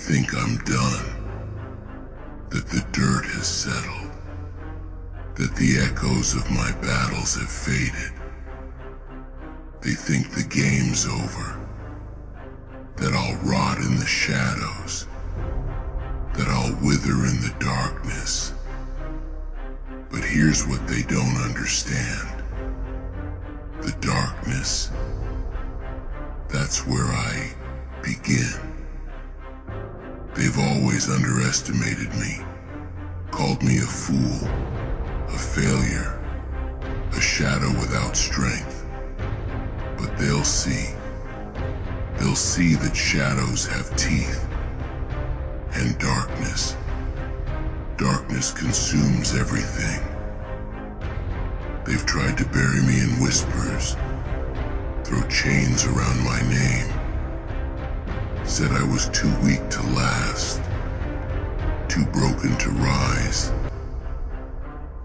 think I'm done, that the dirt has settled, that the echoes of my battles have faded. They think the game's over, that I'll rot in the shadows, that I'll wither in the darkness. But here's what they don't understand. The darkness, that's where I begin. They've always underestimated me, called me a fool, a failure, a shadow without strength. But they'll see that shadows have teeth, and darkness consumes everything. They've tried to bury me in whispers, throw chains around my name, said I was too weak to last, too broken to rise.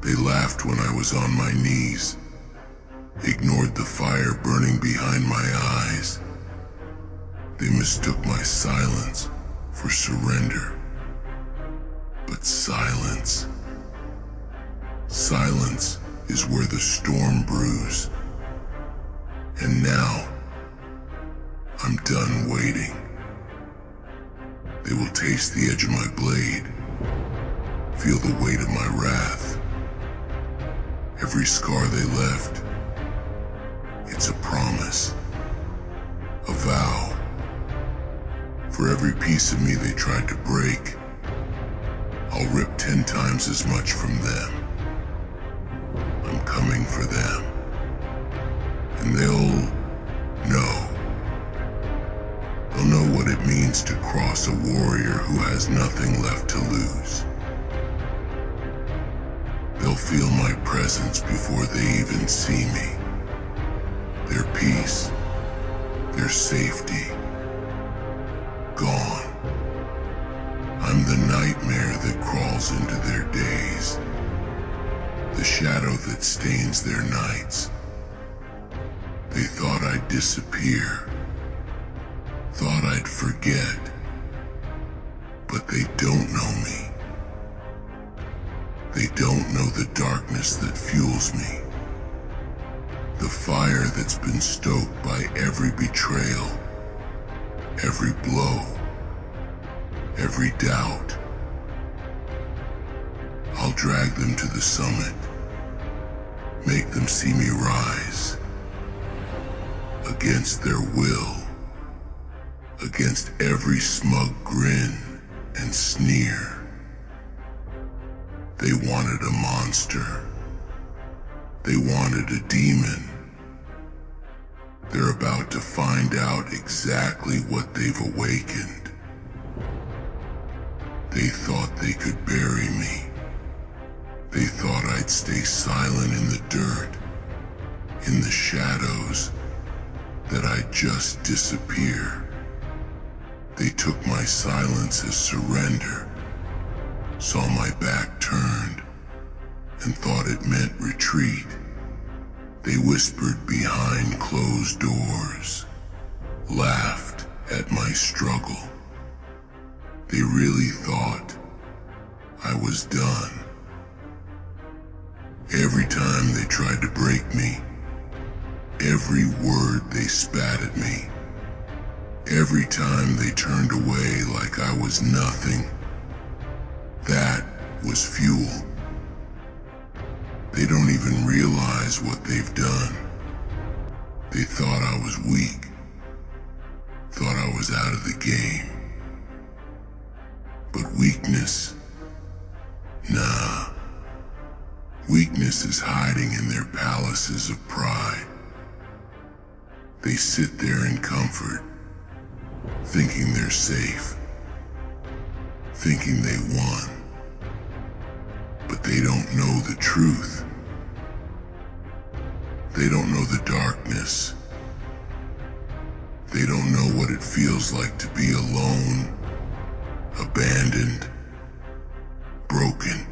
They laughed when I was on my knees, ignored the fire burning behind my eyes. They mistook my silence for surrender. But silence is where the storm brews. And now, I'm done waiting. They will taste the edge of my blade, feel the weight of my wrath. Every scar they left, it's a promise, a vow. For every piece of me they tried to break, I'll rip 10 times as much from them. I'm coming for them, and they'll know what it means to cross a warrior who has nothing left to lose. They'll feel my presence before they even see me. Their peace, their safety, gone. I'm the nightmare that crawls into their days, the shadow that stains their nights. They thought I'd disappear, thought I'd forget, but they don't know me. They don't know the darkness that fuels me, the fire that's been stoked by every betrayal, every blow, every doubt. I'll drag them to the summit, make them see me rise, against their will, against every smug grin and sneer. They wanted a monster. They wanted a demon. They're about to find out exactly what they've awakened. They thought they could bury me. They thought I'd stay silent in the dirt, in the shadows, that I'd just disappear. They took my silence as surrender, saw my back turned, and thought it meant retreat. They whispered behind closed doors, laughed at my struggle. They really thought I was done. Every time they tried to break me, every word they spat at me, every time they turned away like I was nothing, that was fuel. They don't even realize what they've done. They thought I was weak, thought I was out of the game. But weakness, nah. Weakness is hiding in their palaces of pride. They sit there in comfort, thinking they're safe, thinking they won. But they don't know the truth. They don't know the darkness. They don't know what it feels like to be alone, abandoned, broken,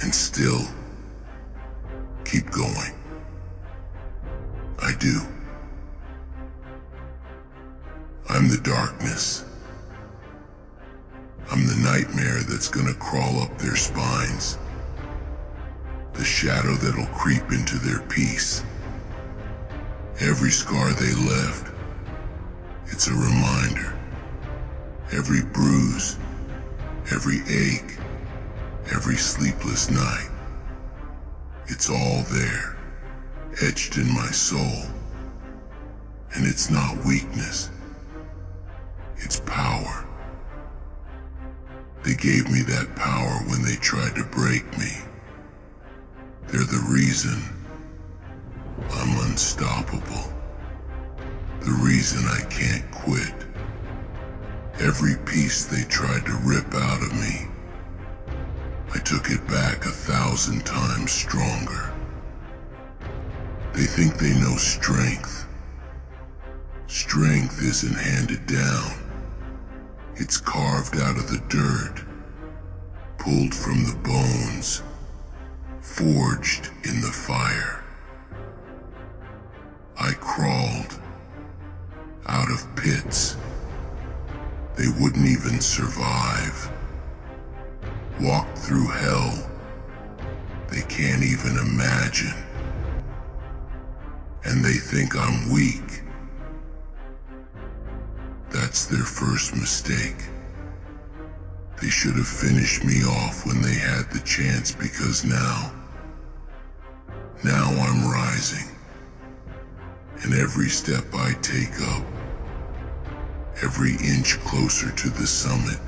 and still keep going. I do. I'm the darkness. I'm the nightmare that's gonna crawl up their spines, the shadow that'll creep into their peace. Every scar they left, it's a reminder. Every bruise, every ache, every sleepless night, it's all there, etched in my soul. And it's not weakness, it's power. They gave me that power when they tried to break me. They're the reason I'm unstoppable, the reason I can't quit. Every piece they tried to rip out of me, I took it back 1,000 times stronger. They think they know strength. Strength isn't handed down. It's carved out of the dirt, pulled from the bones, forged in the fire. I crawled out of pits they wouldn't even survive. Walked through hell they can't even imagine. And they think I'm weak. That's their first mistake. They should have finished me off when they had the chance, because now I'm rising. And every step I take up, every inch closer to the summit,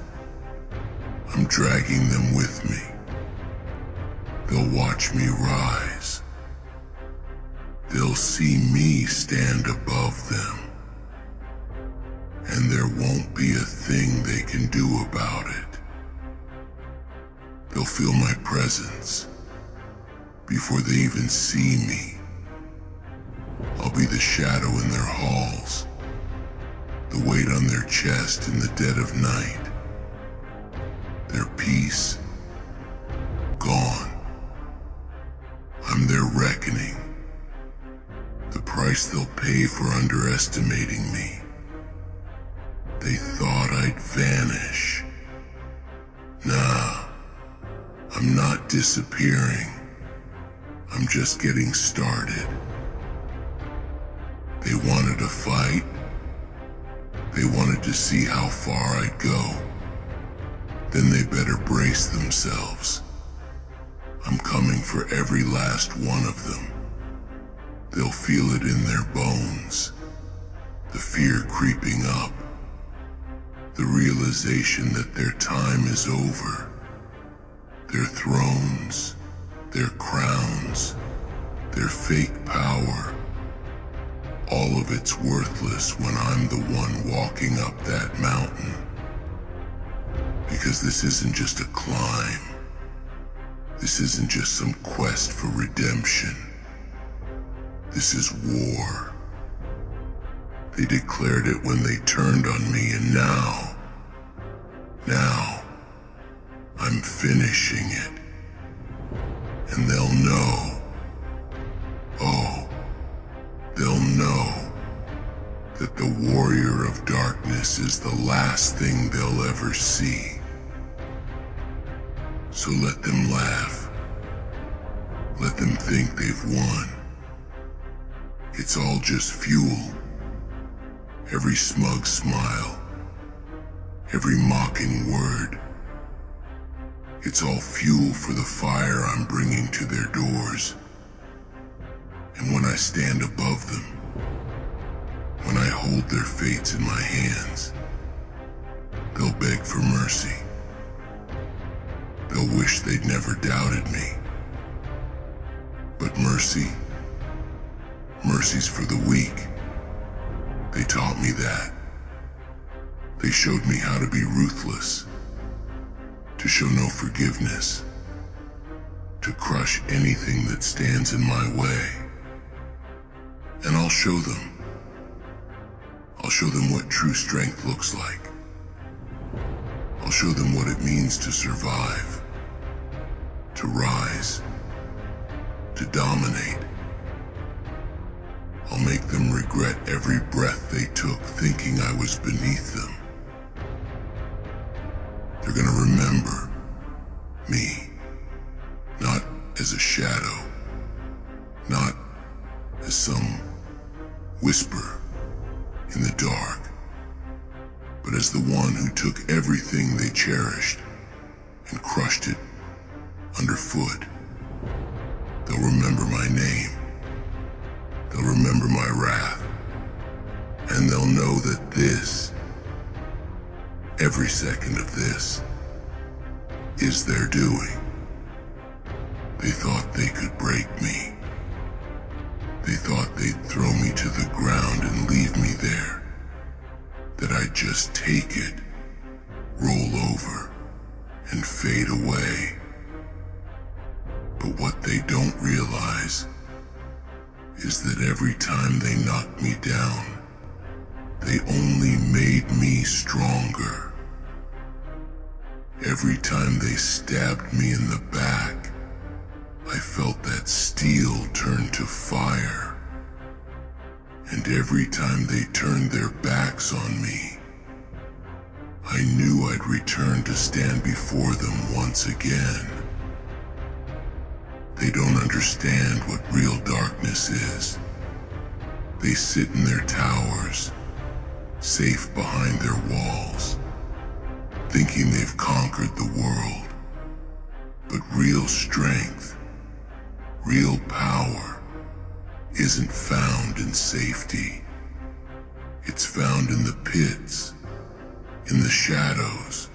I'm dragging them with me. They'll watch me rise. They'll see me stand above them. And there won't be a thing they can do about it. They'll feel my presence before they even see me. I'll be the shadow in their halls, the weight on their chest in the dead of night. Their peace, gone. I'm their reckoning, the price they'll pay for underestimating me. They thought I'd vanish. Nah, I'm not disappearing. I'm just getting started. They wanted a fight. They wanted to see how far I'd go. Then they better brace themselves. I'm coming for every last one of them. They'll feel it in their bones, the fear creeping up, the realization that their time is over. Their thrones, their crowns, their fake power, all of it's worthless when I'm the one walking up that mountain. Because this isn't just a climb. This isn't just some quest for redemption. This is war. They declared it when they turned on me, and now I'm finishing it. And they'll know. Oh, they'll know that the warrior of darkness is the last thing they'll ever see. So let them laugh. Let them think they've won. It's all just fuel. Every smug smile, every mocking word, it's all fuel for the fire I'm bringing to their doors. And when I stand above them, when I hold their fates in my hands, they'll beg for mercy. They'll wish they'd never doubted me. But mercy's for the weak. They taught me that. They showed me how to be ruthless, to show no forgiveness, to crush anything that stands in my way. And I'll show them. I'll show them what true strength looks like. I'll show them what it means to survive, to rise, to dominate. I'll make them regret every breath they took thinking I was beneath them. They're me, not as a shadow, not as some whisper in the dark, but as the one who took everything they cherished and crushed it underfoot. They'll remember my name, they'll remember my wrath, and they'll know that this, every second of this, is their doing. They thought they could break me. They thought they'd throw me to the ground and leave me there, that I'd just take it, roll over, and fade away. But what they don't realize is that every time they knocked me down, they only made me stronger. Every time they stabbed me in the back, I felt that steel turn to fire. And every time they turned their backs on me, I knew I'd return to stand before them once again. They don't understand what real darkness is. They sit in their towers, safe behind their walls, thinking they've conquered the world. But real strength, real power, isn't found in safety. It's found in the pits, in the shadows,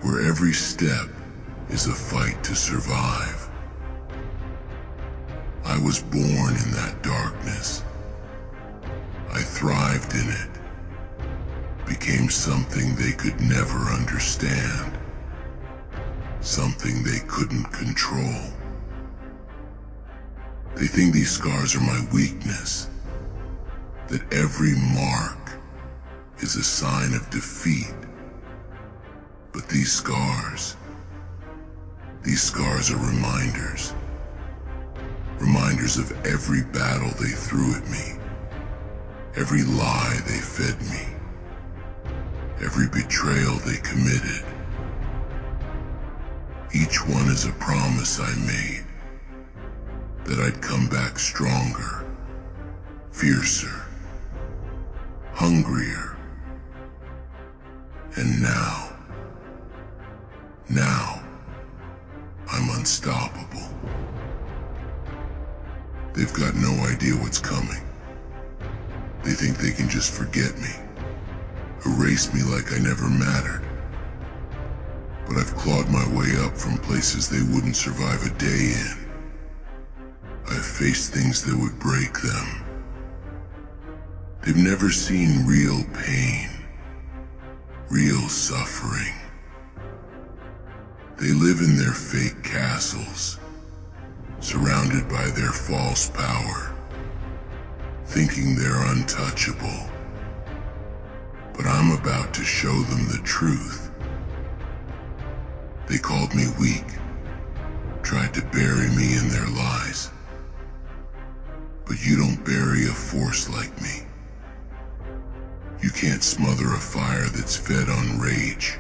where every step is a fight to survive. I was born in that darkness. I thrived in it, became something they could never understand, something they couldn't control. They think these scars are my weakness, that every mark is a sign of defeat. But these scars are reminders. Reminders of every battle they threw at me, every lie they fed me, every betrayal they committed. Each one is a promise I made, that I'd come back stronger, fiercer, hungrier. And now, I'm unstoppable. They've got no idea what's coming. They think they can just forget me, erase me like I never mattered. But I've clawed my way up from places they wouldn't survive a day in. I've faced things that would break them. They've never seen real pain, real suffering. They live in their fake castles, surrounded by their false power, thinking they're untouchable. But I'm about to show them the truth. They called me weak, tried to bury me in their lies. But you don't bury a force like me. You can't smother a fire that's fed on rage,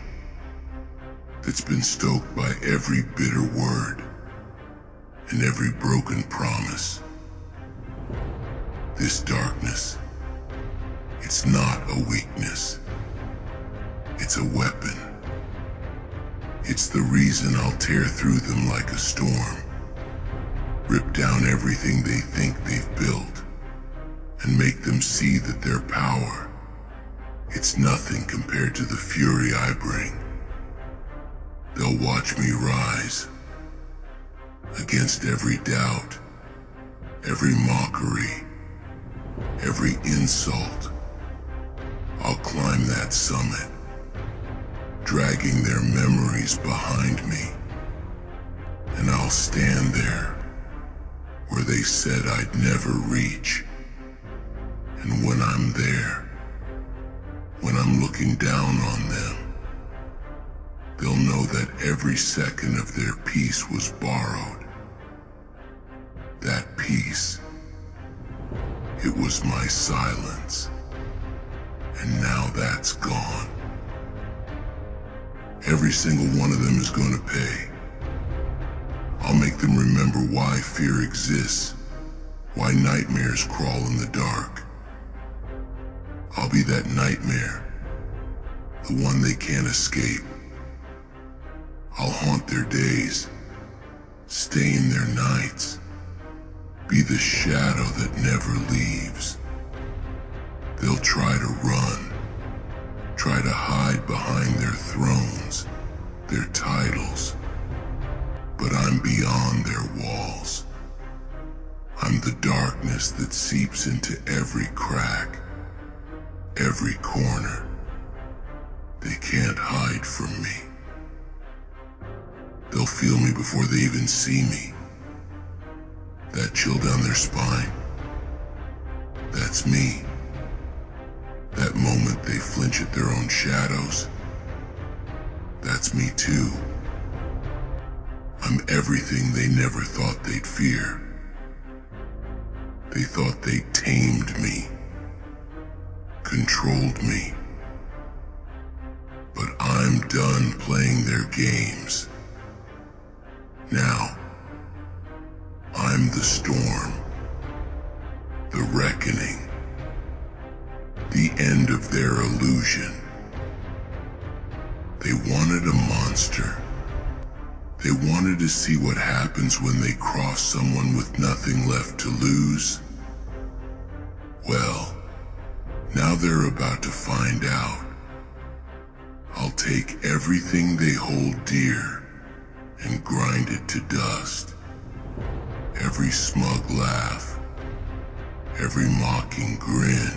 that's been stoked by every bitter word and every broken promise. This darkness, it's not a weakness. It's a weapon. It's the reason I'll tear through them like a storm, rip down everything they think they've built, and make them see that their power, it's nothing compared to the fury I bring. They'll watch me rise, against every doubt, every mockery, every insult. I'll climb that summit, dragging their memories behind me, and I'll stand there where they said I'd never reach. And when I'm there, when I'm looking down on them, they'll know that every second of their peace was borrowed. That peace, it was my silence, and now that's gone. Every single one of them is going to pay. I'll make them remember why fear exists, why nightmares crawl in the dark. I'll be that nightmare, the one they can't escape. I'll haunt their days, stay in their nights, be the shadow that never leaves. They'll try to run, try to hide behind their thrones, their titles, but I'm beyond their walls. I'm the darkness that seeps into every crack, every corner. They can't hide from me. They'll feel me before they even see me. That chill down their spine, that's me. That moment they flinch at their own shadows, that's me too. I'm everything they never thought they'd fear. They thought they tamed me, controlled me. But I'm done playing their games. Now, I'm the storm, the reckoning, the end of their illusion. They wanted a monster. They wanted to see what happens when they cross someone with nothing left to lose. Well, now they're about to find out. I'll take everything they hold dear and grind it to dust. Every smug laugh, every mocking grin,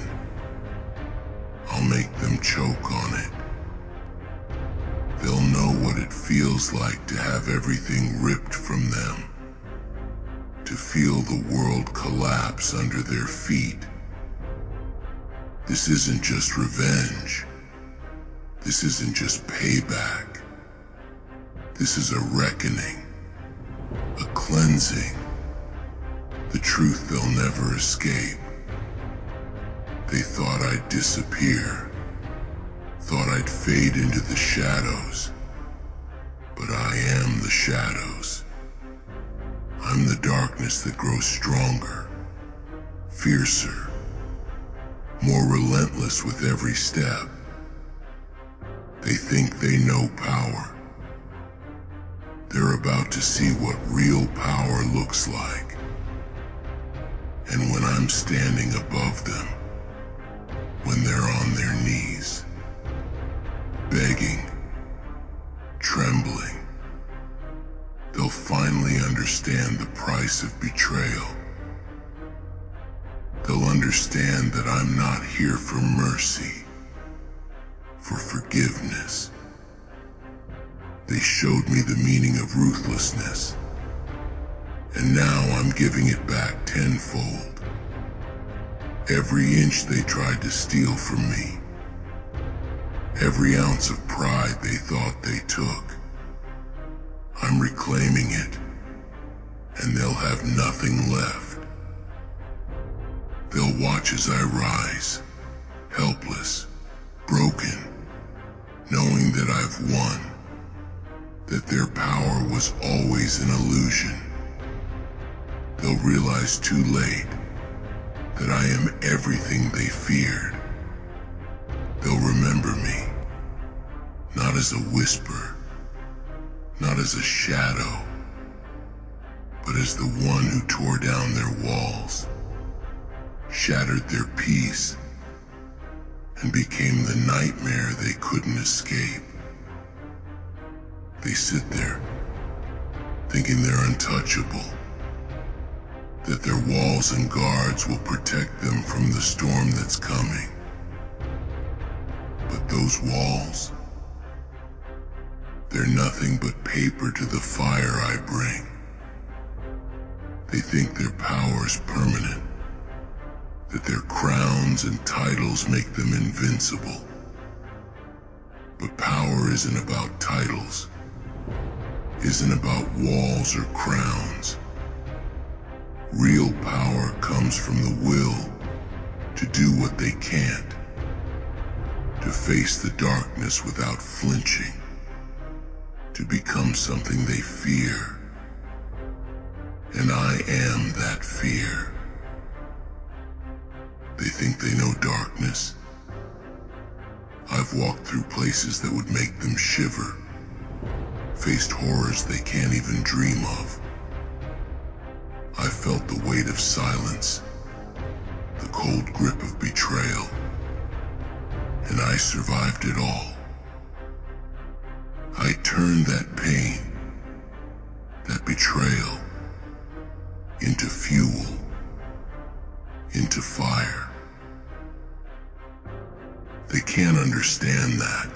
I'll make them choke on it. They'll know what it feels like to have everything ripped from them, to feel the world collapse under their feet. This isn't just revenge. This isn't just payback. This is a reckoning, a cleansing, the truth they'll never escape. They thought I'd disappear, thought I'd fade into the shadows, but I am the shadows. I'm the darkness that grows stronger, fiercer, more relentless with every step. They think they know power. They're about to see what real power looks like. And when I'm standing above them, when they're on their knees, begging, trembling, they'll finally understand the price of betrayal. They'll understand that I'm not here for mercy, for forgiveness. They showed me the meaning of ruthlessness, and now I'm giving it back tenfold. Every inch they tried to steal from me, every ounce of pride they thought they took, I'm reclaiming it, and they'll have nothing left. They'll watch as I rise, helpless, broken, knowing that I've won, that their power was always an illusion. They'll realize too late that I am everything they feared. They'll remember me, not as a whisper, not as a shadow, but as the one who tore down their walls, shattered their peace, and became the nightmare they couldn't escape. They sit there, thinking they're untouchable, that their walls and guards will protect them from the storm that's coming. But those walls, they're nothing but paper to the fire I bring. They think their power's permanent, that their crowns and titles make them invincible. But power isn't about titles, isn't about walls or crowns. Real power comes from the will to do what they can't, to face the darkness without flinching, to become something they fear, and I am that fear. They think they know darkness. I've walked through places that would make them shiver, faced horrors they can't even dream of. I've felt the weight of silence, the cold grip of betrayal, and I survived it all. I turned that pain, that betrayal, into fuel, into fire. They can't understand that.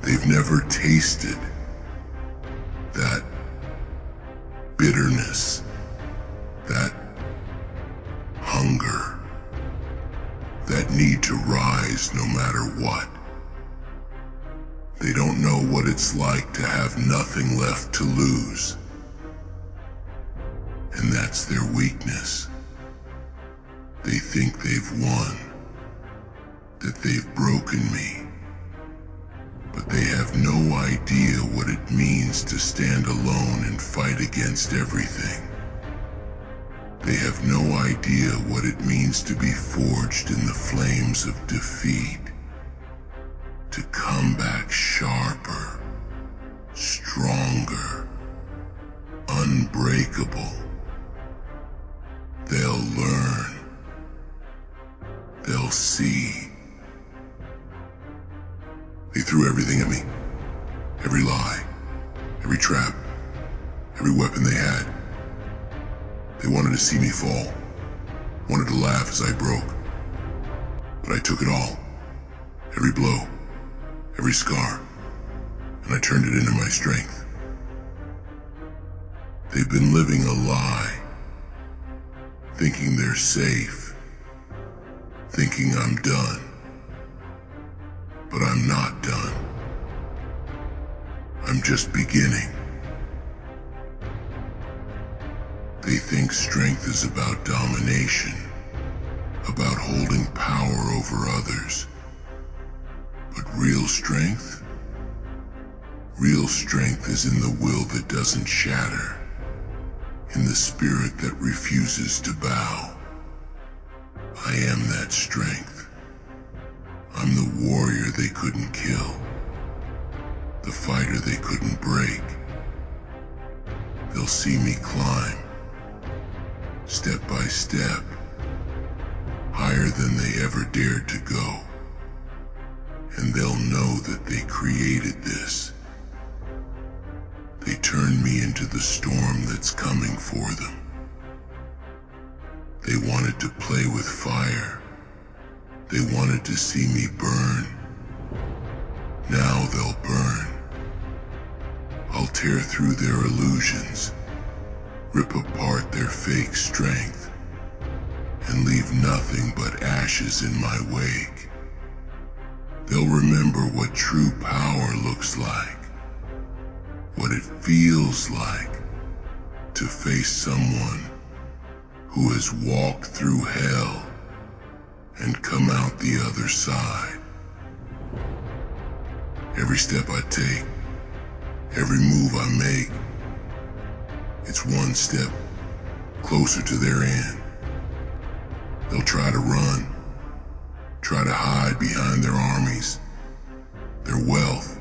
They've never tasted that bitterness, that hunger, that need to rise no matter what. They don't know what it's like to have nothing left to lose. And that's their weakness. They think they've won, that they've broken me. But they have no idea what it means to stand alone and fight against everything. They have no idea what it means to be forged in the flames of defeat, to come back sharper, stronger, unbreakable. They'll learn. They'll see. They threw everything at me. Every lie, every trap, every weapon they had. They wanted to see me fall, wanted to laugh as I broke. But I took it all. Every blow, every scar, and I turned it into my strength. They've been living a lie, thinking they're safe, thinking I'm done. But I'm not done. I'm just beginning. They think strength is about domination, about holding power over others. But real strength is in the will that doesn't shatter, in the spirit that refuses to bow. I am that strength. I'm the warrior they couldn't kill, the fighter they couldn't break. They'll see me climb, step by step, higher than they ever dared to go. And they'll know that they created this. They turned me into the storm that's coming for them. They wanted to play with fire. They wanted to see me burn. Now they'll burn. I'll tear through their illusions, rip apart their fake strength, and leave nothing but ashes in my wake. They'll remember what true power looks like, what it feels like to face someone who has walked through hell and come out the other side. Every step I take, every move I make, it's one step closer to their end. They'll try to run, try to hide behind their armies, their wealth,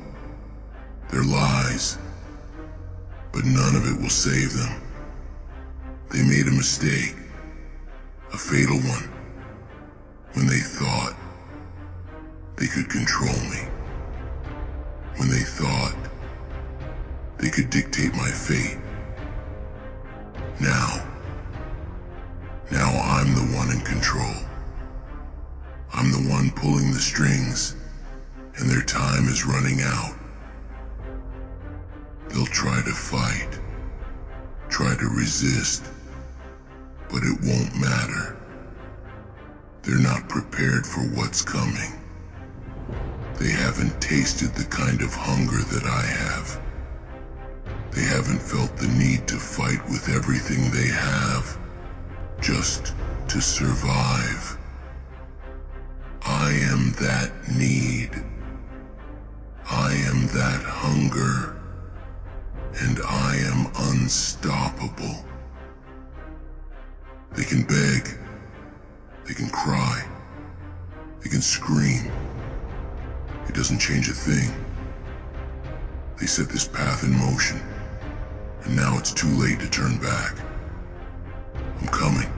their lies, but none of it will save them. They made a mistake, a fatal one, when they thought they could control me, when they thought they could dictate my fate. Now I'm the one in control. I'm the one pulling the strings, and their time is running out. They'll try to fight, try to resist, but it won't matter. They're not prepared for what's coming. They haven't tasted the kind of hunger that I have. They haven't felt the need to fight with everything they have, just to survive. I am that need. I am that hunger. And I am unstoppable. They can beg, they can cry, they can scream. It doesn't change a thing. They set this path in motion, and now it's too late to turn back. I'm coming,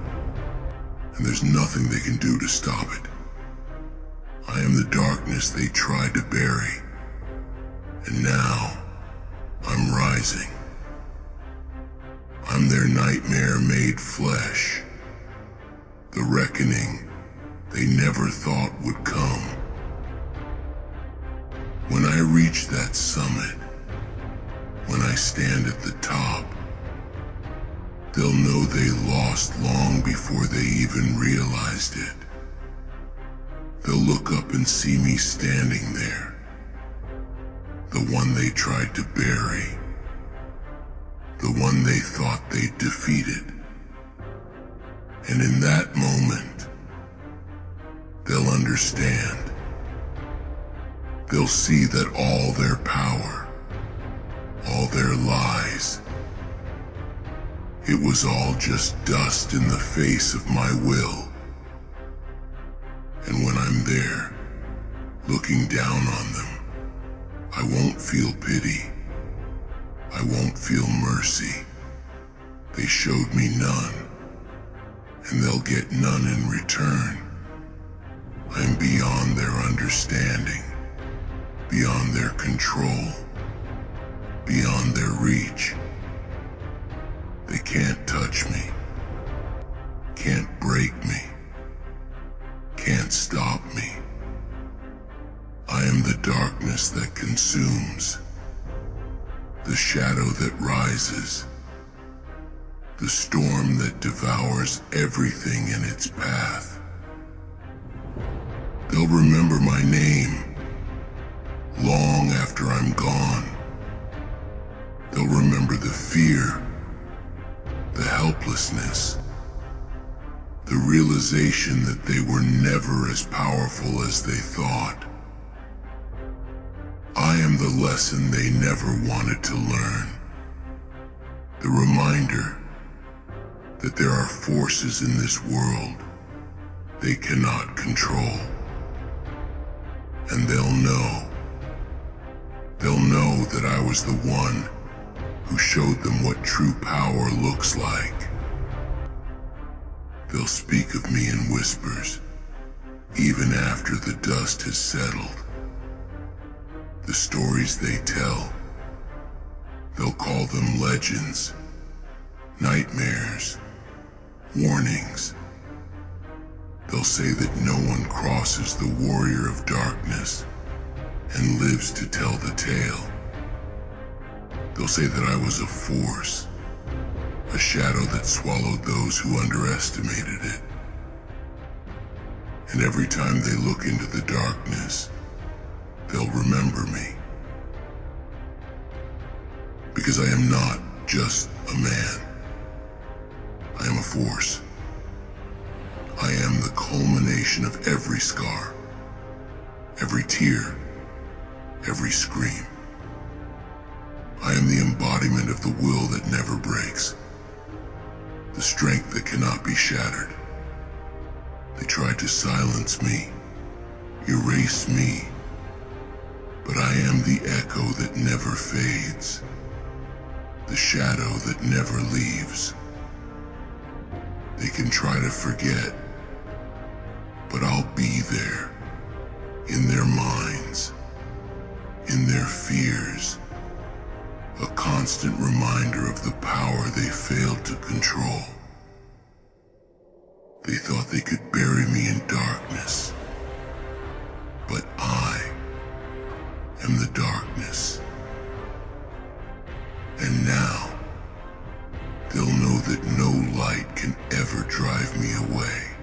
and there's nothing they can do to stop it. I am the darkness they tried to bury, and now I'm rising. I'm their nightmare made flesh, the reckoning they never thought would come. When I reach that summit, when I stand at the top, they'll know they lost long before they even realized it. They'll look up and see me standing there, the one they tried to bury, the one they thought they'd defeated. And in that moment, they'll understand. They'll see that all their power, all their lies, it was all just dust in the face of my will. And when I'm there, looking down on them, I won't feel pity. I won't feel mercy. They showed me none, and they'll get none in return. I'm beyond their understanding, beyond their control, beyond their reach. They can't touch me, can't break me, can't stop me. I am the darkness that consumes, the shadow that rises, the storm that devours everything in its path. They'll remember my name long after I'm gone. They'll remember the fear, the helplessness, the realization that they were never as powerful as they thought. I am the lesson they never wanted to learn. The reminder that there are forces in this world they cannot control. And they'll know that I was the one who showed them what true power looks like. They'll speak of me in whispers, even after the dust has settled. The stories they tell, they'll call them legends, nightmares, warnings. They'll say that no one crosses the warrior of darkness and lives to tell the tale. They'll say that I was a force, a shadow that swallowed those who underestimated it. And every time they look into the darkness, they'll remember me. Because I am not just a man. I am a force. I am the culmination of every scar, every tear, every scream. I am the embodiment of the will that never breaks, the strength that cannot be shattered. They tried to silence me, erase me, but I am the echo that never fades, the shadow that never leaves. They can try to forget, but I'll be there, in their minds, in their fears, a constant reminder of the power they failed to control. They thought they could bury me in darkness, but I am the darkness. And now, they'll know that no light can ever drive me away.